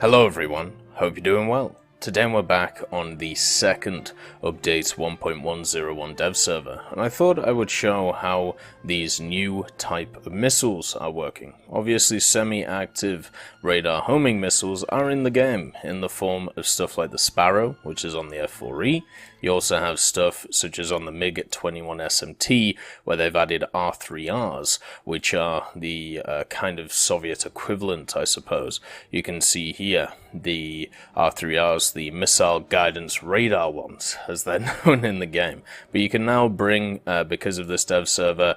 Hello everyone, hope you're doing well. Today we're back on the second update 1.101 dev server, and I thought I would show how these new type of missiles are working. Obviously semi-active radar homing missiles are in the game in the form of stuff like the Sparrow, which is on the F4E. You also have stuff such as on the MiG-21 SMT, where they've added R3Rs, which are the kind of Soviet equivalent, I suppose. You can see here the R3Rs, the missile guidance radar ones, as they're known in the game. But you can now bring, because of this dev server,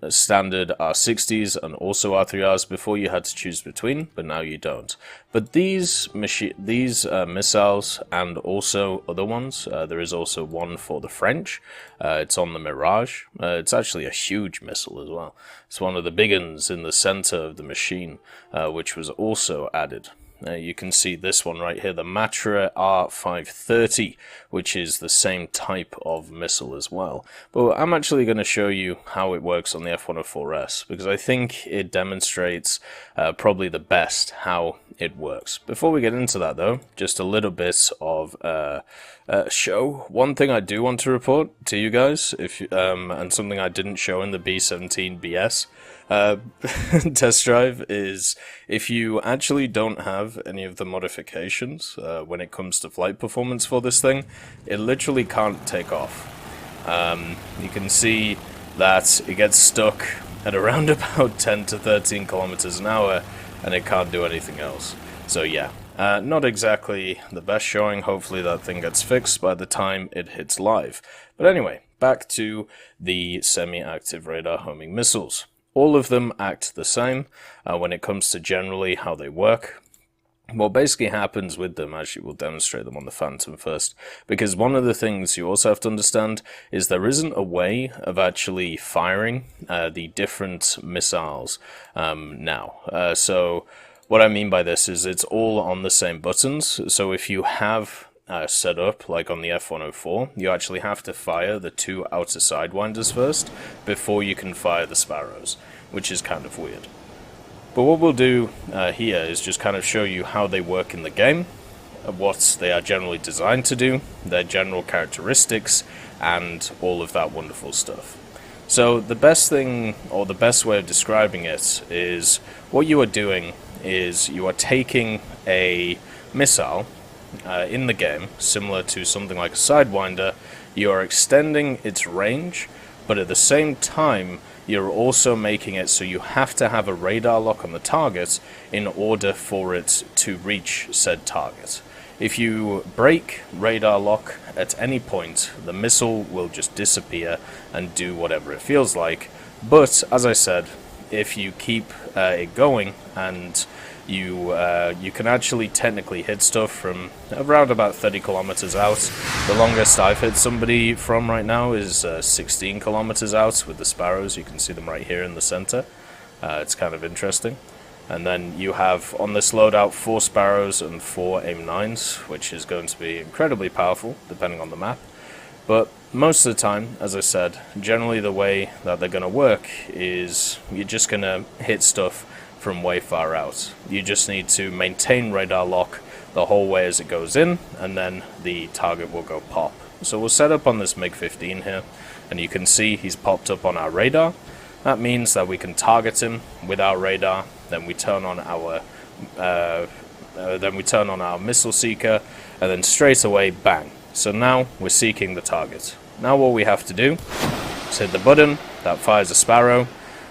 standard R60s and also R3Rs. Before you had to choose between, but now you don't. But these missiles and also other ones, there is also one for the French. It's on the Mirage. It's actually a huge missile as well. It's one of the big ones in the center of the machine, which was also added. You can see this one right here, the Matra R530, which is the same type of missile as well. But I'm actually going to show you how it works on the F104S, because I think it demonstrates probably the best how it works. Before we get into that though, just a little bit of show. One thing I do want to report to you guys, and something I didn't show in the B17BS test drive, is if you actually don't have any of the modifications when it comes to flight performance for this thing, it literally can't take off. You can see that it gets stuck at around about 10 to 13 kilometers an hour and it can't do anything else. So yeah, not exactly the best showing. Hopefully that thing gets fixed by the time it hits live. But anyway, back to the semi-active radar homing missiles. All of them act the same when it comes to generally how they work. What basically happens with them, actually we'll demonstrate them on the Phantom first, because one of the things you also have to understand is there isn't a way of actually firing the different missiles now. So what I mean by this is it's all on the same buttons. So if you have set up like on the F104, you actually have to fire the two outer sidewinders first before you can fire the Sparrows, which is kind of weird. But what we'll do here is just kind of show you how they work in the game, what they are generally designed to do, their general characteristics, and all of that wonderful stuff. So the best thing, or the best way of describing it, is what you are doing is you are taking a missile in the game, similar to something like a Sidewinder. You are extending its range, but at the same time you're also making it so you have to have a radar lock on the target in order for it to reach said target. If you break radar lock at any point, the missile will just disappear and do whatever it feels like. But as I said, if you keep it going, and you can actually technically hit stuff from around about 30 kilometers out. The longest I've hit somebody from right now is 16 kilometers out with the Sparrows. You can see them right here in the center. It's kind of interesting. And then you have on this loadout 4 Sparrows and 4 AIM-9s, which is going to be incredibly powerful depending on the map. But most of the time, as I said, generally the way that they're going to work is you're just going to hit stuff from way far out. You just need to maintain radar lock the whole way as it goes in, and then the target will go pop. So we'll set up on this MiG-15 here, and you can see he's popped up on our radar. That means that we can target him with our radar. Then we turn on our missile seeker, and then straight away, bang. So now we're seeking the target. Now what we have to do is hit the button that fires a Sparrow,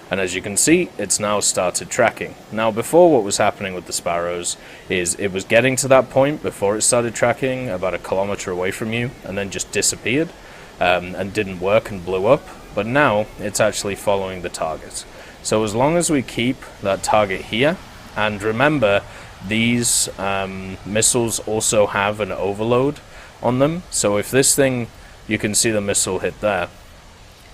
and as you can see, it's now started tracking. Now before, what was happening with the Sparrows is it was getting to that point before it started tracking about a kilometer away from you, and then just disappeared and didn't work and blew up. But now it's actually following the target. So as long as we keep that target here, and remember these missiles also have an overload on them. So if this thing, you can see the missile hit there,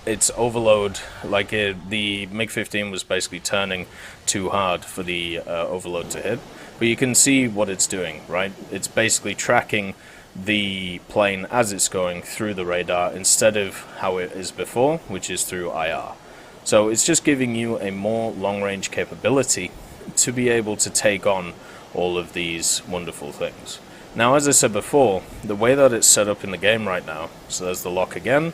its overload, like the MiG-15 was basically turning too hard for the overload to hit. But you can see what it's doing, right? It's basically tracking the plane as it's going through the radar instead of how it is before, which is through IR. So it's just giving you a more long-range capability to be able to take on all of these wonderful things. Now, as I said before, the way that it's set up in the game right now, so there's the lock again,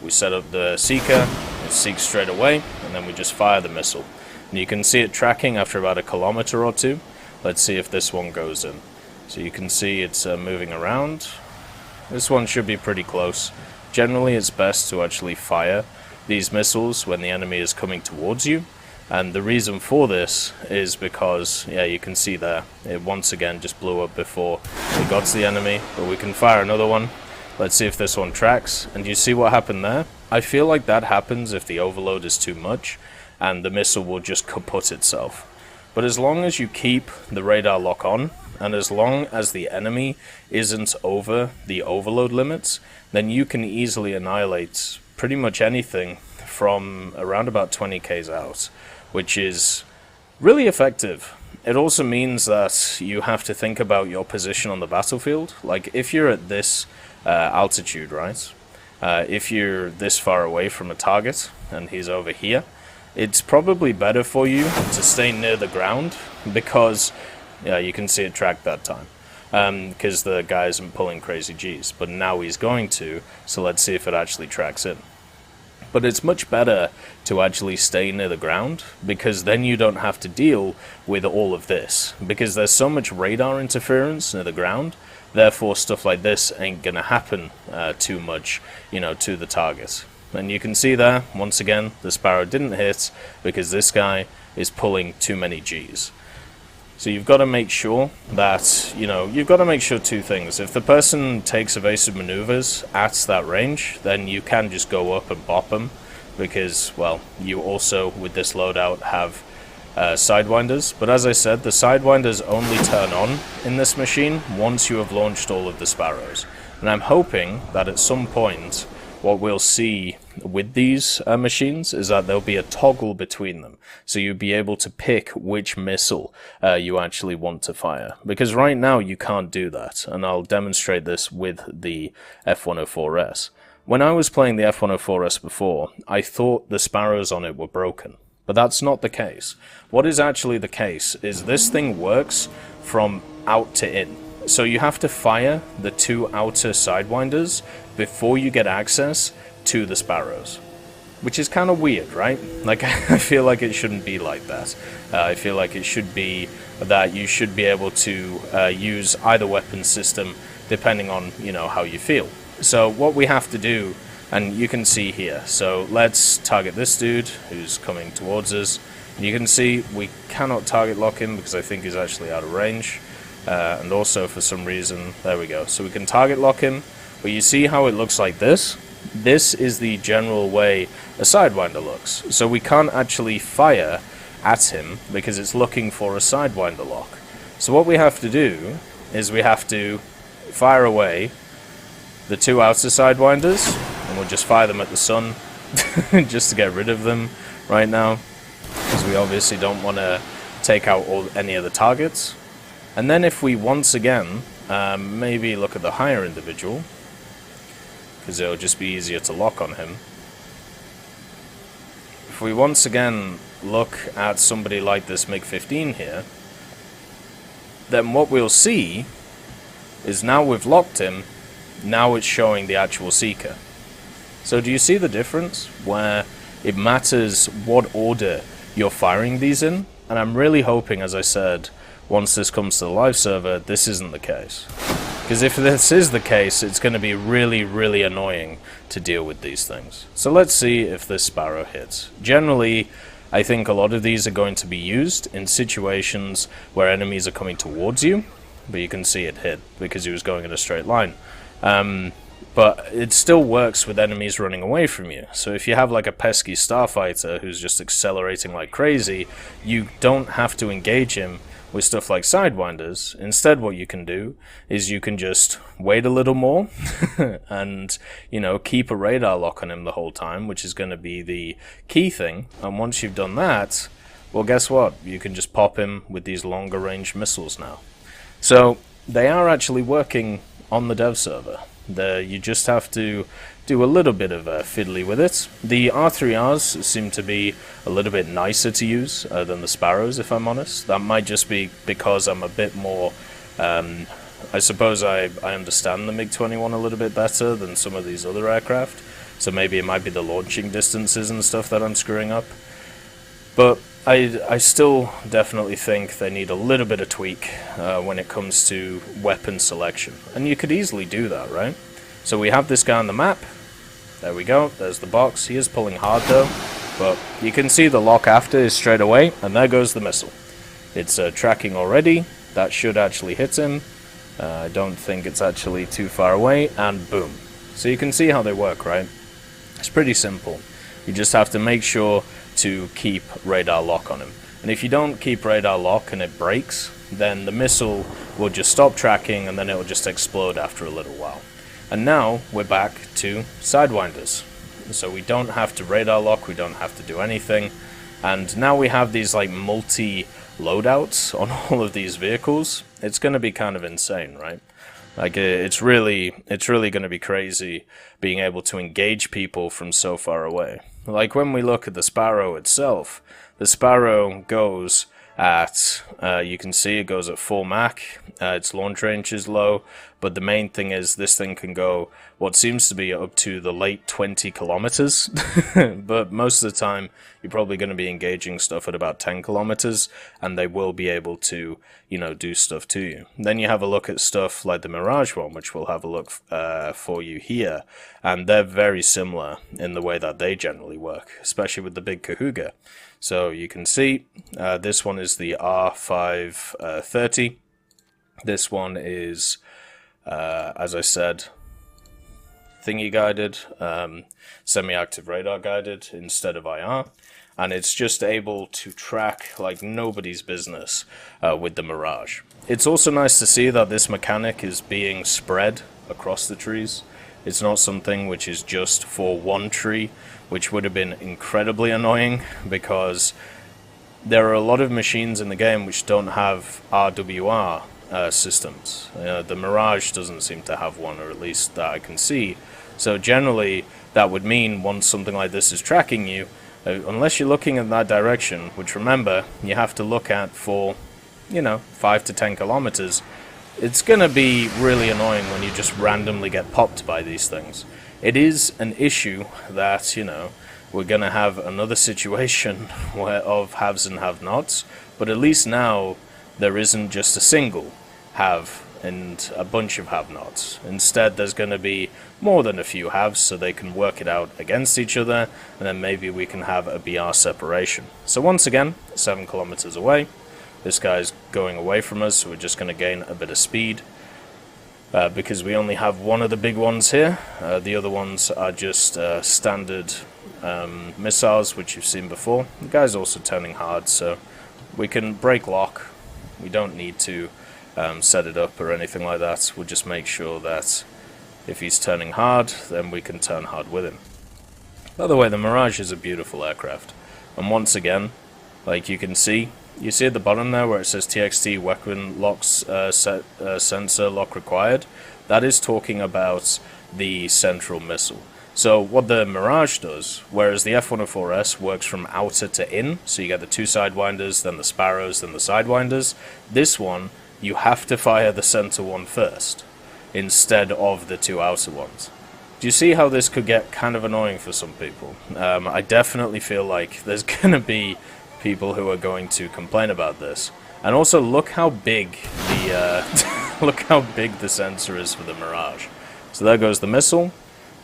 we set up the seeker, it seeks straight away, and then we just fire the missile. And you can see it tracking after about 1 kilometer or 2. Let's see if this one goes in. So you can see it's moving around. This one should be pretty close. Generally, it's best to actually fire these missiles when the enemy is coming towards you. And the reason for this is because, yeah, you can see there, it once again just blew up before it got to the enemy, but we can fire another one. Let's see if this one tracks, and you see what happened there? I feel like that happens if the overload is too much, and the missile will just kaput itself. But as long as you keep the radar lock on, and as long as the enemy isn't over the overload limits, then you can easily annihilate pretty much anything from around about 20 k's out, which is really effective. It also means that you have to think about your position on the battlefield. Like, if you're at this altitude, right? If you're this far away from a target, and he's over here, it's probably better for you to stay near the ground, because yeah, you can see it track that time. Because the guy isn't pulling crazy G's, but now he's going to, so let's see if it actually tracks in. But it's much better to actually stay near the ground, because then you don't have to deal with all of this, because there's so much radar interference near the ground, therefore stuff like this ain't gonna happen too much, you know, to the target. And you can see there, once again, the Sparrow didn't hit, because this guy is pulling too many G's. So you've got to make sure that, you know, you've got to make sure two things. If the person takes evasive maneuvers at that range, then you can just go up and bop them, because, well, you also, with this loadout, have sidewinders. But as I said, the sidewinders only turn on in this machine once you have launched all of the Sparrows. And I'm hoping that at some point, what we'll see with these machines is that there'll be a toggle between them, so you'll be able to pick which missile you actually want to fire, because right now you can't do that, and I'll demonstrate this with the F104S. When I was playing the F104S before, I thought the Sparrows on it were broken, but that's not the case. What is actually the case is this thing works from out to in. So you have to fire the 2 outer sidewinders before you get access to the Sparrows. Which is kind of weird, right? Like, I feel like it shouldn't be like that. I feel like it should be that you should be able to use either weapon system depending on, you know, how you feel. So what we have to do, and you can see here, so let's target this dude who's coming towards us. You can see we cannot target lock him because I think he's actually out of range. And also for some reason, there we go. So we can target lock him, but you see how it looks like this? This is the general way a Sidewinder looks. So we can't actually fire at him because it's looking for a Sidewinder lock. So what we have to do is we have to fire away the 2 outer Sidewinders, and we'll just fire them at the sun just to get rid of them right now, because we obviously don't want to take out any of the targets. And then if we once again maybe look at the higher individual, because it'll just be easier to lock on him. If we once again look at somebody like this MiG-15 here, then what we'll see is now we've locked him, now it's showing the actual seeker. So do you see the difference where it matters what order you're firing these in? And I'm really hoping, as I said, once this comes to the live server, this isn't the case. Because if this is the case, it's going to be really, really annoying to deal with these things. So let's see if this Sparrow hits. Generally, I think a lot of these are going to be used in situations where enemies are coming towards you, but you can see it hit because he was going in a straight line. But it still works with enemies running away from you. So if you have like a pesky starfighter who's just accelerating like crazy, you don't have to engage him with stuff like Sidewinders. Instead, what you can do is you can just wait a little more and, you know, keep a radar lock on him the whole time, which is going to be the key thing. And once you've done that, well, guess what? You can just pop him with these longer range missiles now. So they are actually working on the dev server. You just have to do a little bit of fiddly with it. The R3Rs seem to be a little bit nicer to use than the Sparrows, if I'm honest. That might just be because I'm a bit more... I suppose I understand the MiG-21 a little bit better than some of these other aircraft, so maybe it might be the launching distances and stuff that I'm screwing up. But I still definitely think they need a little bit of tweak when it comes to weapon selection. And you could easily do that, right? So we have this guy on the map. There we go, there's the box. He is pulling hard though, but you can see the lock after is straight away, and there goes the missile. It's tracking already. That should actually hit him. I don't think it's actually too far away, and boom. So you can see how they work, right? It's pretty simple. You just have to make sure to keep radar lock on him. And if you don't keep radar lock and it breaks, then the missile will just stop tracking and then it will just explode after a little while. And now we're back to Sidewinders. So we don't have to radar lock, we don't have to do anything. And now we have these like multi loadouts on all of these vehicles. It's going to be kind of insane, right? Like it's really going to be crazy being able to engage people from so far away. Like when we look at the Sparrow itself, the Sparrow goes at, you can see it goes at full Mach, its launch range is low, but the main thing is this thing can go what seems to be up to the late 20 kilometers, but most of the time you're probably going to be engaging stuff at about 10 kilometers, and they will be able to, you know, do stuff to you. Then you have a look at stuff like the Mirage one, which we'll have a look for you here, and they're very similar in the way that they generally work, especially with the big Kahuga. So you can see this one is the R530. This one is, as I said, thingy guided, semi-active radar guided instead of IR, and it's just able to track like nobody's business with the Mirage. It's also nice to see that this mechanic is being spread across the trees. It's not something which is just for one tree, which would have been incredibly annoying because there are a lot of machines in the game which don't have RWR systems. The Mirage doesn't seem to have one, or at least that I can see. So generally that would mean once something like this is tracking you, unless you're looking in that direction, which remember you have to look at for, you know, 5 to 10 kilometers, it's gonna be really annoying when you just randomly get popped by these things. It is an issue that, you know, we're gonna have another situation of haves and have-nots, but at least now there isn't just a single have and a bunch of have-nots. Instead, there's going to be more than a few haves, so they can work it out against each other, and then maybe we can have a BR separation. So once again, 7 kilometers away. This guy's going away from us, so we're just going to gain a bit of speed. Because we only have one of the big ones here. The other ones are just standard missiles, which you've seen before. The guy's also turning hard, so we can break lock. We don't need to set it up or anything like that. We'll just make sure that if he's turning hard, then we can turn hard with him. By the way, the Mirage is a beautiful aircraft. And once again, like you can see at the bottom there where it says TXT weapon locks sensor lock required. That is talking about the central missile. So what the Mirage does, whereas the F-104S works from outer to in, so you get the 2 Sidewinders, then the Sparrows, then the Sidewinders, this one, you have to fire the center one first, instead of the 2 outer ones. Do you see how this could get kind of annoying for some people? I definitely feel like there's going to be people who are going to complain about this. And also, look how big the look how big the sensor is for the Mirage. So there goes the missile.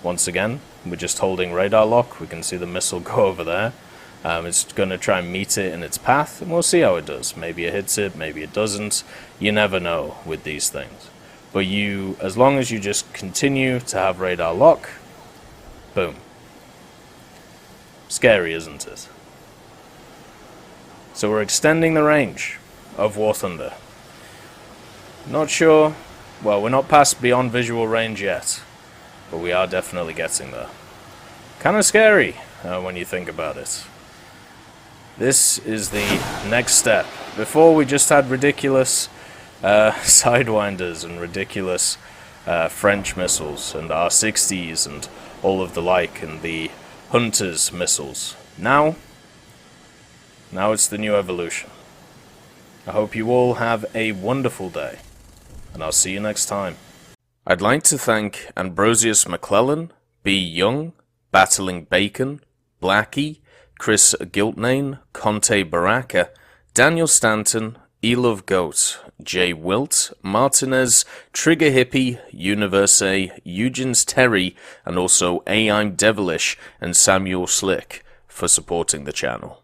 Once again, we're just holding radar lock. We can see the missile go over there. It's going to try and meet it in its path, and we'll see how it does. Maybe it hits it, maybe it doesn't. You never know with these things. But as long as you just continue to have radar lock, boom. Scary, isn't it? So we're extending the range of War Thunder. Not sure, well, we're not past beyond visual range yet, but we are definitely getting there. Kind of scary when you think about it. This is the next step. Before we just had ridiculous Sidewinders and ridiculous French missiles and R-60s and all of the like, and the Hunters missiles. Now it's the new evolution. I hope you all have a wonderful day, and I'll see you next time. I'd like to thank Ambrosius McClellan, B. Young, Battling Bacon, Blackie, Chris Giltnane, Conte Baraka, Daniel Stanton, Elove Goat, Jay Wilt, Martinez, Trigger Hippie, Universe, Eugens Terry, and also I'm Devilish and Samuel Slick for supporting the channel.